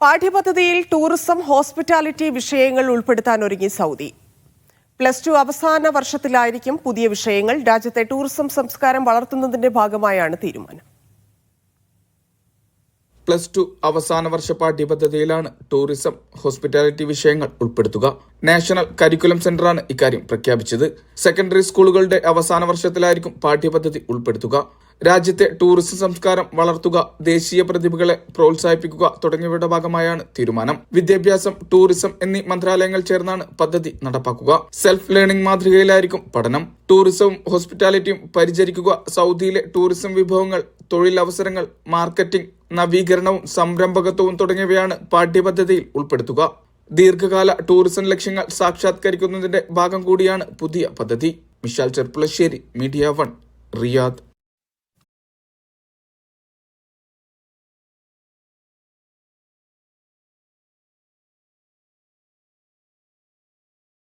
പാഠ്യപദ്ധതിയിൽ tourism, hospitality വിഷയങ്ങൾ ഉൾപ്പെടുത്താൻ ഒരുങ്ങി സൗദി. +2 അവസാന വർഷത്തിലായിരിക്കും പുതിയ വിഷയങ്ങൾ. രാജ്യത്തെ ടൂറിസം സംസ്കാരം വളർത്തുന്നതിന്റെ ഭാഗമായാണ് തീരുമാനം. +2 അവസാന വർഷ പാഠ്യപദ്ധതിയിലാണ് ടൂറിസം, ഹോസ്പിറ്റാലിറ്റി വിഷയങ്ങൾ ഉൾപ്പെടുത്തുക. നാഷണൽ കരിക്കുലം സെന്ററാണ് ഇക്കാര്യം പ്രഖ്യാപിച്ചത്. സെക്കൻഡറി സ്കൂളുകളുടെ അവസാന വർഷത്തിലായിരിക്കും പാഠ്യപദ്ധതി ഉൾപ്പെടുത്തുക. രാജ്യത്തെ ടൂറിസം സംസ്കാരം വളർത്തുക, ദേശീയ പ്രതിഭകളെ പ്രോത്സാഹിപ്പിക്കുക തുടങ്ങിയവയുടെ ഭാഗമായാണ് തീരുമാനം. വിദ്യാഭ്യാസം, ടൂറിസം എന്നീ മന്ത്രാലയങ്ങൾ ചേർന്നാണ് പദ്ധതി നടപ്പാക്കുക. സെൽഫ് ലേണിംഗ് മാതൃകയിലായിരിക്കും പഠനം. ടൂറിസവും ഹോസ്പിറ്റാലിറ്റിയും പരിചരിക്കുക, സൗദിയിലെ ടൂറിസം വിഭവങ്ങൾ, തൊഴിലവസരങ്ങൾ, മാർക്കറ്റിംഗ്, നവീകരണവും സംരംഭകത്വവും തുടങ്ങിയവയാണ് പാഠ്യപദ്ധതിയിൽ ഉൾപ്പെടുത്തുക. ദീർഘകാല ടൂറിസം ലക്ഷ്യങ്ങൾ സാക്ഷാത്കരിക്കുന്നതിന്റെ ഭാഗം കൂടിയാണ് പുതിയ പദ്ധതി. Mishal Cherpulassery, media 1, Riyadh.